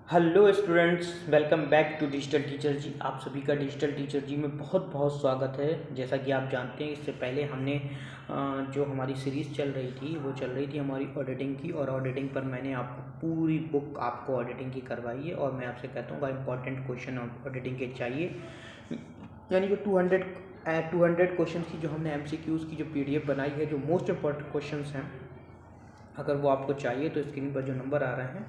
Hello students, welcome back to digital teacher ji. आप सभी का डिजिटल टीचर जी में बहुत बहुत स्वागत है। जैसा कि आप जानते हैं, इससे पहले हमने जो हमारी सीरीज़ चल रही थी वो चल रही थी हमारी ऑडिटिंग की, और ऑडिटिंग पर मैंने आपको पूरी बुक आपको ऑडिटिंग की करवाई है। और मैं आपसे कहता हूँ इंपॉर्टेंट क्वेश्चन ऑडिटिंग के चाहिए, यानी कि 200 क्वेश्चन की जो हमने MCQs की जो PDF बनाई है, जो मोस्ट इंपॉर्टेंट क्वेश्चन हैं, अगर वो आपको चाहिए तो स्क्रीन पर जो नंबर आ रहे हैं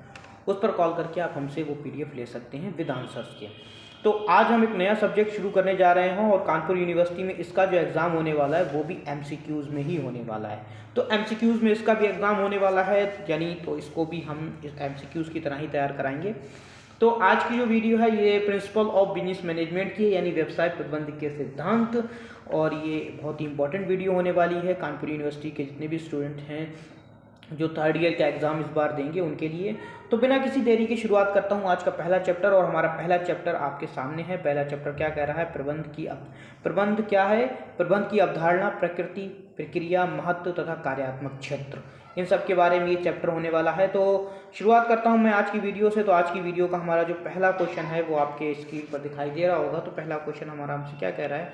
उस पर कॉल करके आप हमसे वो PDF ले सकते हैं विद आंसर्स के। तो आज हम एक नया सब्जेक्ट शुरू करने जा रहे हैं, और कानपुर यूनिवर्सिटी में इसका जो एग्ज़ाम होने वाला है वो भी MCQs में ही होने वाला है। तो MCQs में इसका भी एग्ज़ाम होने वाला है, यानी तो इसको भी हम इस MCQs की तरह ही तैयार कराएंगे। तो आज की जो वीडियो है ये प्रिंसिपल ऑफ बिजनेस मैनेजमेंट की है, यानी व्यवसाय प्रबंधन के सिद्धांत। और ये बहुत ही इंपॉर्टेंट वीडियो होने वाली है कानपुर यूनिवर्सिटी के जितने भी स्टूडेंट हैं जो थर्ड ईयर का एग्ज़ाम इस बार देंगे उनके लिए। तो बिना किसी देरी की शुरुआत करता हूँ आज का पहला चैप्टर, और हमारा पहला चैप्टर आपके सामने है। पहला चैप्टर क्या कह रहा है? प्रबंध क्या है? प्रबंध की अवधारणा, प्रकृति, प्रक्रिया, महत्व तथा कार्यात्मक क्षेत्र, इन सब के बारे में ये चैप्टर होने वाला है। तो शुरुआत करता हूँ मैं आज की वीडियो से। तो आज की वीडियो का हमारा जो पहला क्वेश्चन है वो आपके स्क्रीन पर दिखाई दे रहा होगा। तो पहला क्वेश्चन हमारा हमसे क्या कह रहा है?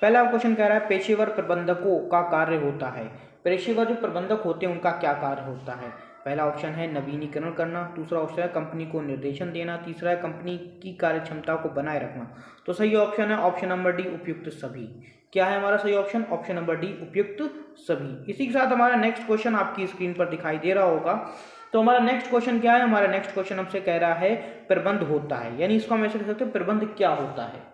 पहला क्वेश्चन कह रहा है पेशेवर प्रबंधकों का कार्य होता है। पेशेवर जो प्रबंधक होते हैं उनका क्या कार्य होता है? पहला ऑप्शन है नवीनीकरण करना, दूसरा ऑप्शन है कंपनी को निर्देशन देना, तीसरा है कंपनी की कार्य क्षमता को बनाए रखना। तो सही ऑप्शन है ऑप्शन नंबर डी, उपयुक्त सभी। क्या है हमारा सही ऑप्शन? ऑप्शन नंबर डी, उपयुक्त सभी। इसी के साथ हमारा नेक्स्ट क्वेश्चन आपकी स्क्रीन पर दिखाई दे रहा होगा। तो हमारा नेक्स्ट क्वेश्चन क्या है? हमारा नेक्स्ट क्वेश्चन हमसे कह रहा है प्रबंध होता है, यानी इसको हम ऐसे कह सकते हैं प्रबंध क्या होता है।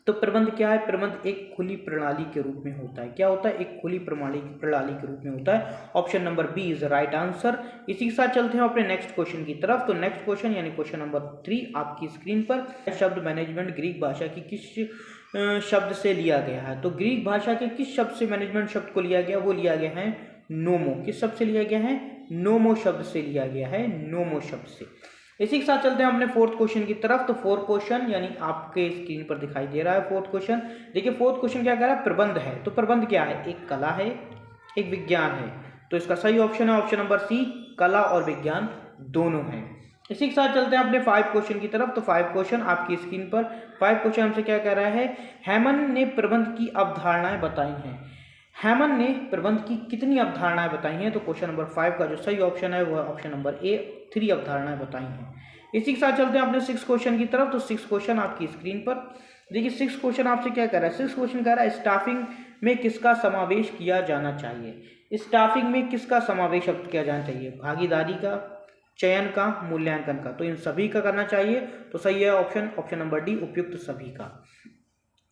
तो प्रबंध क्या है? प्रबंध एक खुली प्रणाली के रूप में होता है। क्या होता है? एक खुली प्रणाली के रूप में होता है। Option number B is right answer. इसी के साथ चलते हैं अपने नेक्स्ट क्वेश्चन की तरफ। तो नेक्स्ट क्वेश्चन यानी क्वेश्चन नंबर 3 आपकी स्क्रीन पर। शब्द मैनेजमेंट ग्रीक भाषा की किस शब्द से लिया गया है? तो ग्रीक भाषा के किस शब्द से मैनेजमेंट शब्द को लिया गया? वो लिया गया है नोमो। किस शब्द से लिया गया है? नोमो शब्द से लिया गया है, नोमो शब्द से। इसी के साथ चलते हैं अपने फोर्थ क्वेश्चन की तरफ। तो फोर्थ क्वेश्चन यानी आपके स्क्रीन पर दिखाई दे रहा है फोर्थ क्वेश्चन। देखिए फोर्थ क्वेश्चन क्या कह रहा है? प्रबंध है। तो प्रबंध क्या है? एक कला है, एक विज्ञान है। तो इसका सही ऑप्शन है ऑप्शन नंबर सी, कला और विज्ञान दोनों हैं। इसी के साथ चलते हैं अपने 5 क्वेश्चन की तरफ। तो 5 क्वेश्चन आपकी स्क्रीन पर। 5 क्वेश्चन हमसे क्या कह रहा है? हैमन ने प्रबंध की अवधारणाएं बताई हैं। हैमन ने प्रबंध की कितनी अवधारणाएं बताई हैं? तो क्वेश्चन नंबर 5 का जो सही ऑप्शन है वह ऑप्शन नंबर ए, 3 अवधारणाएं बताई हैं। इसी के साथ चलते हैं अपने 6 क्वेश्चन की तरफ। तो 6 क्वेश्चन आपकी स्क्रीन पर। देखिए 6 क्वेश्चन आपसे क्या कह रहा है? 6 क्वेश्चन कह रहा है स्टाफिंग में किसका समावेश किया जाना चाहिए? स्टाफिंग में किसका समावेश किया जाना चाहिए? भागीदारी का, चयन का, मूल्यांकन का। तो इन सभी का करना चाहिए। तो सही है ऑप्शन नंबर डी, उपयुक्त सभी का।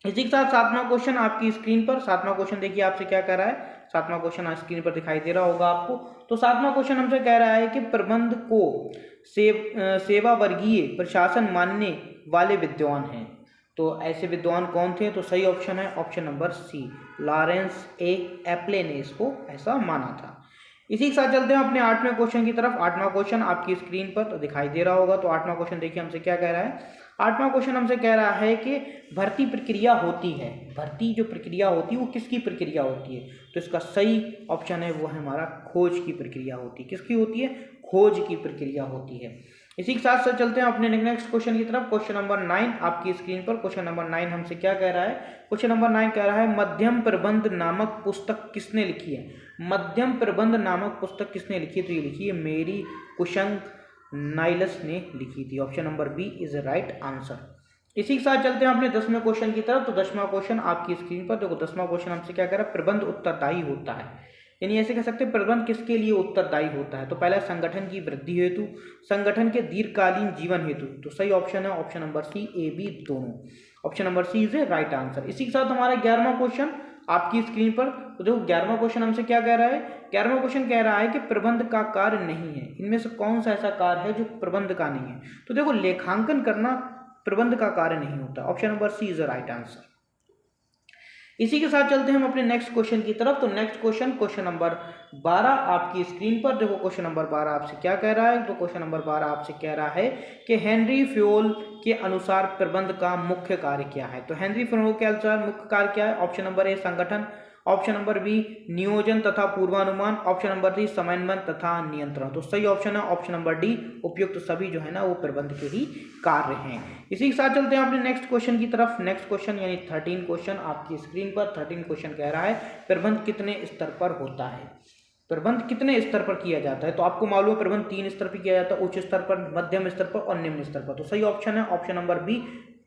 इसी के साथ 7वां क्वेश्चन आपकी स्क्रीन पर। 7वां क्वेश्चन देखिए आपसे क्या कह रहा है? 7वां क्वेश्चन स्क्रीन पर दिखाई दे रहा होगा आपको। तो 7वां क्वेश्चन हमसे कह रहा है कि प्रबंध को सेवा वर्गीय प्रशासन मानने वाले विद्वान हैं। तो ऐसे विद्वान कौन थे? तो सही ऑप्शन है option number C, Lawrence A Appley ने इसको ऐसा माना था। इसी के साथ चलते हैं अपने 8वें क्वेश्चन की तरफ। 8वां क्वेश्चन आपकी स्क्रीन पर तो दिखाई दे रहा होगा। तो 8वां क्वेश्चन देखिए हमसे क्या कह रहा है? 8वां क्वेश्चन हमसे कह रहा है कि भर्ती प्रक्रिया होती है, भर्ती जो प्रक्रिया होती है वो किसकी प्रक्रिया होती है? तो इसका सही ऑप्शन है वो है हमारा खोज की प्रक्रिया होती है। किसकी होती है? खोज की प्रक्रिया होती है। इसी के साथ साथ चलते हैं अपने नेक्स्ट क्वेश्चन की तरफ। क्वेश्चन नंबर 9 आपकी स्क्रीन पर। क्वेश्चन नंबर 9 हमसे क्या कह रहा है? क्वेश्चन नंबर 9 कह रहा है मध्यम प्रबंध नामक पुस्तक किसने लिखी है? मध्यम प्रबंध नामक पुस्तक किसने लिखी है? तो ये लिखी है मेरी कुशंक नाइलस ने लिखी थी। Option number B is right answer. इसी के साथ चलते हैं अपने 10वें क्वेश्चन की तरफ। तो 10वां क्वेश्चन आपकी स्क्रीन पर। देखो 10वां क्वेश्चन हमसे क्या कह रहा है? प्रबंध उत्तरदायी होता है, यानी ऐसे कह सकते हैं प्रबंध किसके लिए उत्तरदायी होता है? तो पहला संगठन की वृद्धि हेतु, संगठन के दीर्घकालीन जीवन हेतु। तो सही ऑप्शन है option number C, A B दोनों। Option number C is a right answer. इसी के साथ हमारा 11वां क्वेश्चन आपकी स्क्रीन पर। तो देखो 11वां क्वेश्चन हमसे क्या कह रहा है? 11वां क्वेश्चन कह रहा है कि प्रबंध का कार्य नहीं है। इनमें से कौन सा ऐसा कार्य है जो प्रबंध का नहीं है? तो देखो लेखांकन करना प्रबंध का कार्य नहीं होता। Option number C is right answer. इसी के साथ चलते हैं हम अपने नेक्स्ट क्वेश्चन की तरफ। तो नेक्स्ट क्वेश्चन नंबर 12 आपकी स्क्रीन पर। देखो क्वेश्चन नंबर 12 आपसे क्या कह रहा है? तो क्वेश्चन नंबर 12 आपसे कह रहा है कि हेनरी फ्योल के अनुसार प्रबंध का मुख्य कार्य क्या है? तो हेनरी फ्योल के अनुसार मुख्य कार्य क्या है? ऑप्शन नंबर ए संगठन, ऑप्शन नंबर बी नियोजन तथा पूर्वानुमान, ऑप्शन नंबर सी समन्वय तथा नियंत्रण। तो सही ऑप्शन है ऑप्शन नंबर डी, उपयुक्त सभी जो है ना वो प्रबंध के ही कार्य हैं। इसी के साथ चलते हैं अपने नेक्स्ट क्वेश्चन की तरफ। नेक्स्ट क्वेश्चन यानी 13 क्वेश्चन आपकी स्क्रीन पर। 13 क्वेश्चन कह रहा है प्रबंध कितने स्तर पर होता है, प्रबंध कितने स्तर पर किया जाता है। तो आपको मालूम है प्रबंध 3 स्तर पर किया जाता है, उच्च स्तर पर, मध्यम स्तर पर और निम्न स्तर पर। तो सही ऑप्शन है ऑप्शन नंबर बी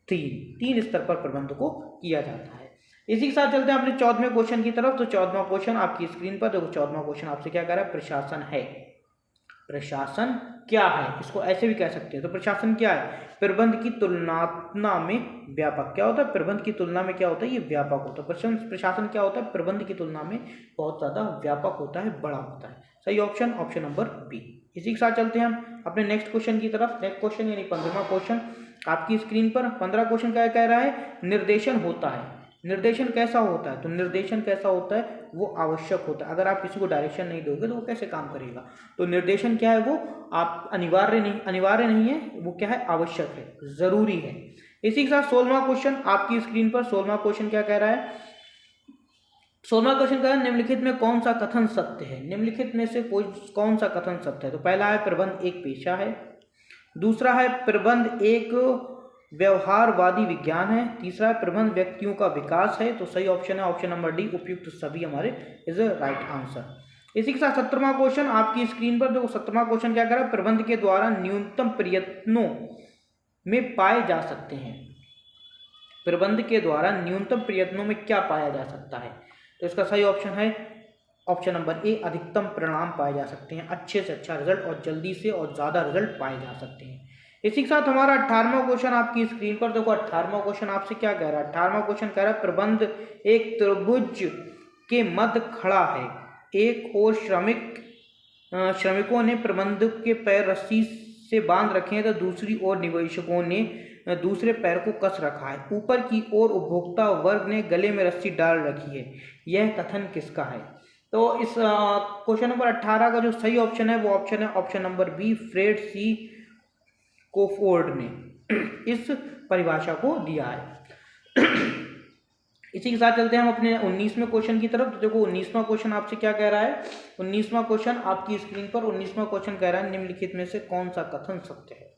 3 स्तर पर प्रबंध को किया जाता है। इसी के साथ चलते हैं अपने 14वें क्वेश्चन की तरफ। तो 14वां क्वेश्चन आपकी स्क्रीन पर देखो। 14वां क्वेश्चन आपसे क्या कह रहा है, प्रशासन है, प्रशासन क्या है, इसको ऐसे भी कह सकते हैं। तो प्रशासन क्या है, प्रबंध की तुलना में व्यापक। क्या होता है, प्रबंध की तुलना में क्या होता है, ये व्यापक होता है। प्रशासन क्या होता है, प्रबंध की तुलना में बहुत ज्यादा व्यापक होता है, बड़ा होता है। सही ऑप्शन ऑप्शन नंबर बी। इसी के साथ चलते हैं हम अपने नेक्स्ट क्वेश्चन की तरफ। नेक्स्ट क्वेश्चन यानी 15वां क्वेश्चन आपकी स्क्रीन पर। 15 क्वेश्चन क्या कह रहा है, निर्देशन होता है। निर्देशन कैसा होता है, तो निर्देशन कैसा होता है, वो आवश्यक होता है। अगर आप किसी को डायरेक्शन नहीं दोगे तो वो कैसे काम करेगा। तो निर्देशन क्या है, वो आप अनिवार्य नहीं है, वो क्या है, आवश्यक है, जरूरी है। इसी के साथ 16वां क्वेश्चन आपकी स्क्रीन पर। 16वां क्वेश्चन क्या कह रहा है, 16वां क्वेश्चन कह रहा है निम्नलिखित में कौन सा कथन सत्य है। निम्नलिखित में से कौन सा कथन सत्य है। तो पहला है प्रबंध एक पेशा है, दूसरा है प्रबंध एक व्यवहारवादी विज्ञान है, तीसरा प्रबंध व्यक्तियों का विकास है। तो सही ऑप्शन है ऑप्शन नंबर डी, उपयुक्त सभी हमारे इज राइट आंसर। इसी के साथ 17वां क्वेश्चन आपकी स्क्रीन पर देखो। 17वां क्वेश्चन क्या कर रहा है, प्रबंध के द्वारा न्यूनतम प्रयत्नों में पाए जा सकते हैं। प्रबंध के द्वारा न्यूनतम प्रयत्नों में क्या पाया जा सकता है। तो इसका सही ऑप्शन है ऑप्शन नंबर ए, अधिकतम परिणाम पाए जा सकते हैं, अच्छे से अच्छा रिजल्ट और जल्दी से और ज्यादा रिजल्ट पाए जा सकते हैं। इसी के साथ हमारा 18वां क्वेश्चन आपकी स्क्रीन पर देखो। 18वां क्वेश्चन आपसे क्या कह रहा है, 18वां क्वेश्चन कह रहा है प्रबंध एक त्रिभुज के मध्य खड़ा है, एक और श्रमिकों ने प्रबंध के पैर रस्सी से बांध रखे हैं, तो दूसरी ओर निवेशकों ने दूसरे पैर को कस रखा है, ऊपर की ओर उपभोक्ता वर्ग ने गले में रस्सी डाल रखी है, यह कथन किसका है। तो इस क्वेश्चन नंबर 18 का जो सही ऑप्शन है वो ऑप्शन है option number B, Fred C कोफोर्ड ने इस परिभाषा को दिया है। इसी के साथ चलते हैं हम अपने 19वें क्वेश्चन की तरफ। तो देखो 19वां क्वेश्चन आपसे क्या कह रहा है, 19वां क्वेश्चन आपकी स्क्रीन पर। 19वां क्वेश्चन कह रहा है निम्नलिखित में से कौन सा कथन सत्य है।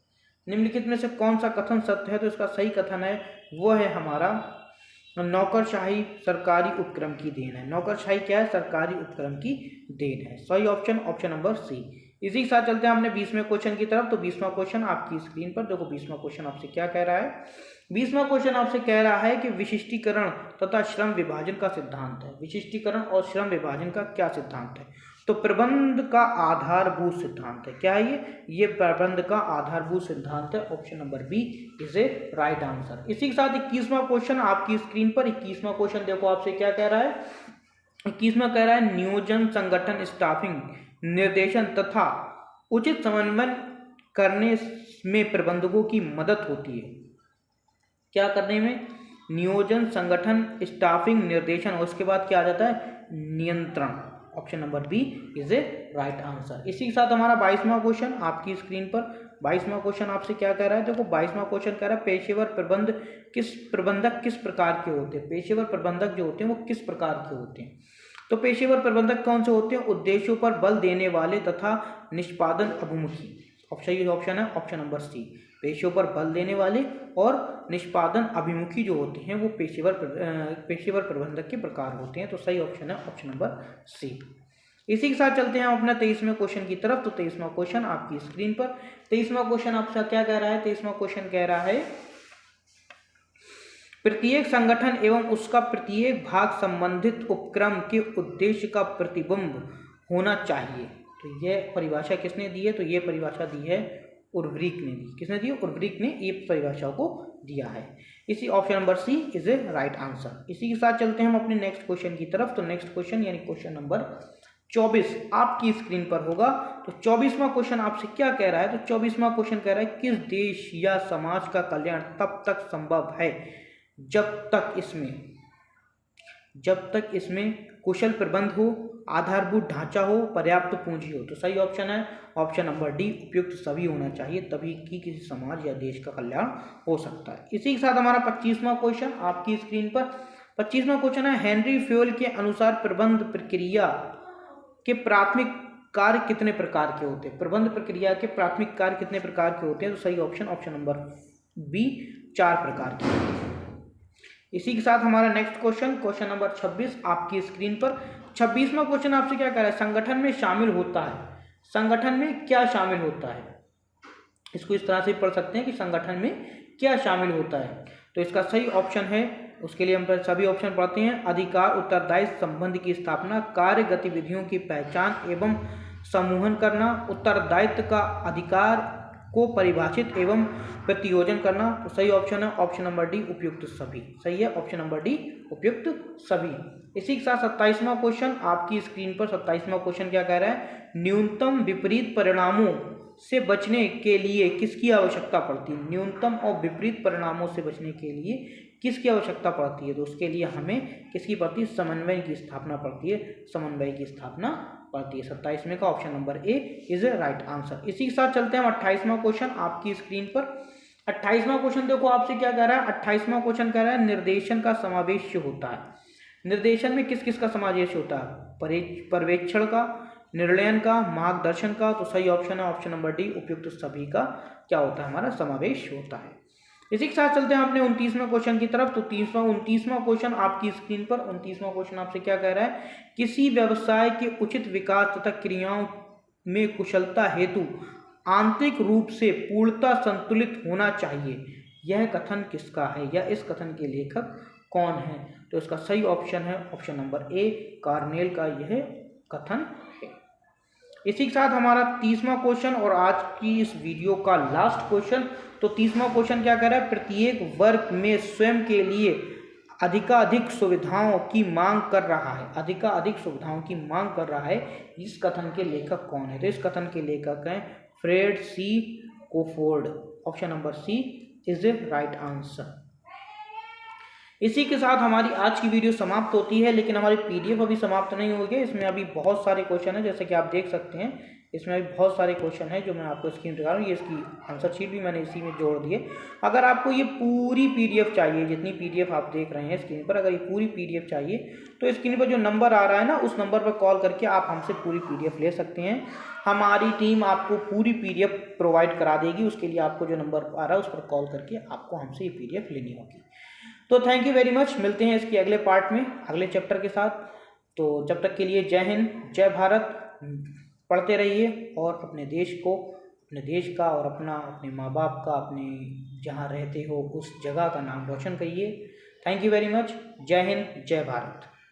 निम्नलिखित में से कौन सा कथन सत्य है। तो इसका सही कथन है वो है हमारा नौकरशाही सरकारी उपक्रम की देन है। नौकरशाही क्या है, सरकारी उपक्रम की देन है। सही ऑप्शन ऑप्शन नंबर सी। इसी के साथ चलते हैं हमने 20वें क्वेश्चन की तरफ। तो 20वां क्वेश्चन आपकी स्क्रीन पर देखो। 20वां क्वेश्चन आपसे क्या कह रहा है, 20वां क्वेश्चन आपसे कह रहा है कि विशिष्टीकरण तथा श्रम विभाजन का सिद्धांत है। विशिष्टीकरण और श्रम विभाजन का क्या सिद्धांत है। तो प्रबंध का आधारभूत सिद्धांत है। क्या है ये प्रबंध का आधारभूत सिद्धांत है। Option number B is a right answer. इसी के साथ 21वां क्वेश्चन आपकी स्क्रीन पर। 21वां क्वेश्चन देखो आपसे क्या कह रहा है, 21वां कह रहा है नियोजन, संगठन, स्टाफिंग, निर्देशन तथा उचित समन्वय करने में प्रबंधकों की मदद होती है। क्या करने में, नियोजन, संगठन, स्टाफिंग, निर्देशन और उसके बाद क्या आ जाता है, नियंत्रण। Option number B is a right answer. इसी के साथ हमारा 22वां क्वेश्चन आपकी स्क्रीन पर। 22वां क्वेश्चन आपसे क्या कह रहा है, देखो 22वां क्वेश्चन कह रहा है पेशेवर प्रबंधक किस प्रकार के होते हैं। पेशेवर प्रबंधक जो होते हैं वो किस प्रकार के होते हैं। तो पेशेवर प्रबंधक कौन से होते हैं, उद्देश्यों पर बल देने वाले तथा निष्पादन अभिमुखी। ऑप्शन है ऑप्शन नंबर सी, पेशों पर बल देने वाले और निष्पादन अभिमुखी जो होते हैं वो पेशेवर प्रबंधक के प्रकार होते हैं। तो सही ऑप्शन है ऑप्शन नंबर सी। इसी के साथ चलते हैं हम अपना 23वें क्वेश्चन की तरफ। तो 23वां क्वेश्चन आपकी स्क्रीन पर। 23वां क्वेश्चन आपसे क्या कह रहा है, 23वां क्वेश्चन कह रहा है प्रत्येक संगठन एवं उसका प्रत्येक भाग संबंधित उपक्रम के उद्देश्य का प्रतिबिंब होना चाहिए। तो यह परिभाषा किसने दी है, तो यह परिभाषा दी है उर्वरिक ने दी। किसने दी, उर्वरिक ने ये परिभाषा को दिया है। इसी option number C is a right answer. इसी के साथ चलते हैं हम अपने नेक्स्ट क्वेश्चन की तरफ। तो नेक्स्ट क्वेश्चन यानी क्वेश्चन नंबर 24 आपकी स्क्रीन पर होगा। तो 24वां क्वेश्चन आपसे क्या कह रहा है, तो 24वां क्वेश्चन कह रहा है किस देश या समाज का कल्याण तब तक संभव है जब तक इसमें कुशल प्रबंध हो, आधारभूत ढांचा हो, पर्याप्त पूंजी हो। तो सही ऑप्शन है ऑप्शन नंबर डी, उपयुक्त सभी होना चाहिए, तभी कि किसी समाज या देश का कल्याण हो सकता है। इसी के साथ हमारा 25वां क्वेश्चन आपकी स्क्रीन पर। 25वां क्वेश्चन है हेनरी फ्यूल के अनुसार प्रबंध प्रक्रिया के प्राथमिक कार्य कितने प्रकार के होते हैं? प्रबंध प्रक्रिया के प्राथमिक कार्य कितने प्रकार के होते हैं? तो सही ऑप्शन नंबर बी 4 प्रकार के होते हैं। इसी के साथ हमारा नेक्स्ट क्वेश्चन नंबर 26 आपकी स्क्रीन पर। 26वां क्वेश्चन आपसे क्या कह रहा है? संगठन में शामिल होता है। संगठन में क्या शामिल होता है? इसको इस तरह से पढ़ सकते हैं कि संगठन में क्या शामिल होता है। तो इसका सही ऑप्शन है, उसके लिए हम सभी ऑप्शन पढ़ते हैं। अधिकार, उत्तरदायित्व, संबंध की स्थापना, कार्य गतिविधियों की पहचान एवं समूहन करना, उत्तरदायित्व का अधिकार को परिभाषित एवं प्रतियोजन करना। तो सही ऑप्शन है ऑप्शन नंबर डी उपयुक्त सभी। सही है ऑप्शन नंबर डी उपयुक्त सभी। इसी के साथ 27वां क्वेश्चन आपकी स्क्रीन पर। 27वां क्वेश्चन क्या कह रहा है? न्यूनतम विपरीत परिणामों से बचने के लिए किसकी आवश्यकता पड़ती है? न्यूनतम और विपरीत परिणामों से बचने के लिए किसकी आवश्यकता पड़ती है? तो उसके लिए हमें किसकी पड़ती है? समन्वय की स्थापना पड़ती है। समन्वय की स्थापना पड़ती है। 27वें का option number A is a right answer. इसी के साथ चलते हैं हम 28वां क्वेश्चन आपकी स्क्रीन पर। 28वां क्वेश्चन देखो आपसे क्या कह रहा है? 28वां क्वेश्चन कह रहा है निर्देशन का समावेश होता है। निर्देशन में किस किस का समावेश होता है? पर्यवेक्षण का, निर्णयन का, मार्गदर्शन का। तो सही ऑप्शन है ऑप्शन नंबर डी उपयुक्त सभी का क्या होता है? हमारा समावेश होता है। इसी के साथ चलते हैं अपने 29वें क्वेश्चन की तरफ। तो 29वां क्वेश्चन आपकी स्क्रीन पर। 29वां क्वेश्चन आपसे क्या कह रहा है? किसी व्यवसाय के उचित विकास तथा क्रियाओं में कुशलता हेतु आंतरिक रूप से पूर्णता संतुलित होना चाहिए, यह कथन किसका है या इस कथन के लेखक कौन है? तो इसका सही ऑप्शन है ऑप्शन नंबर ए कार्नेल का यह कथन है। इसी के साथ हमारा 30वां क्वेश्चन और आज की इस वीडियो का लास्ट क्वेश्चन। तो 30वां क्वेश्चन क्या कह रहा है? प्रत्येक वर्ग में स्वयं के लिए अधिकाधिक सुविधाओं की मांग कर रहा है। अधिकाधिक सुविधाओं की मांग कर रहा है, इस कथन के लेखक कौन है? तो इस कथन के लेखक हैं फ्रेड सी कोफोर्ड। Option number C is a right answer. इसी के साथ हमारी आज की वीडियो समाप्त होती है, लेकिन हमारी पीडीएफ अभी समाप्त नहीं हो गई। इसमें अभी बहुत सारे क्वेश्चन हैं, जैसे कि आप देख सकते हैं इसमें अभी बहुत सारे क्वेश्चन हैं जो मैं आपको स्क्रीन पर दिखा रहा हूँ। ये इसकी आंसर शीट भी मैंने इसी में जोड़ दी है। अगर आपको ये पूरी पीडीएफ चाहिए, जितनी पीडीएफ आप देख रहे हैं स्क्रीन पर, अगर ये पूरी पीडीएफ चाहिए तो स्क्रीन पर जो नंबर आ रहा है ना, उस नंबर पर कॉल करके आप हमसे पूरी पीडीएफ ले सकते हैं। हमारी टीम आपको पूरी पीडीएफ प्रोवाइड करा देगी। उसके लिए आपको जो नंबर आ रहा है उस पर कॉल करके आपको हमसे ये पीडीएफ लेनी होगी। तो थैंक यू वेरी मच। मिलते हैं इसकी अगले पार्ट में अगले चैप्टर के साथ। तो जब तक के लिए जय हिंद, जय भारत। पढ़ते रहिए और अपने देश को, अपने देश का और अपने माँ बाप का, अपने जहाँ रहते हो उस जगह का नाम रोशन करिए। Thank you very much. जय हिंद, जय भारत।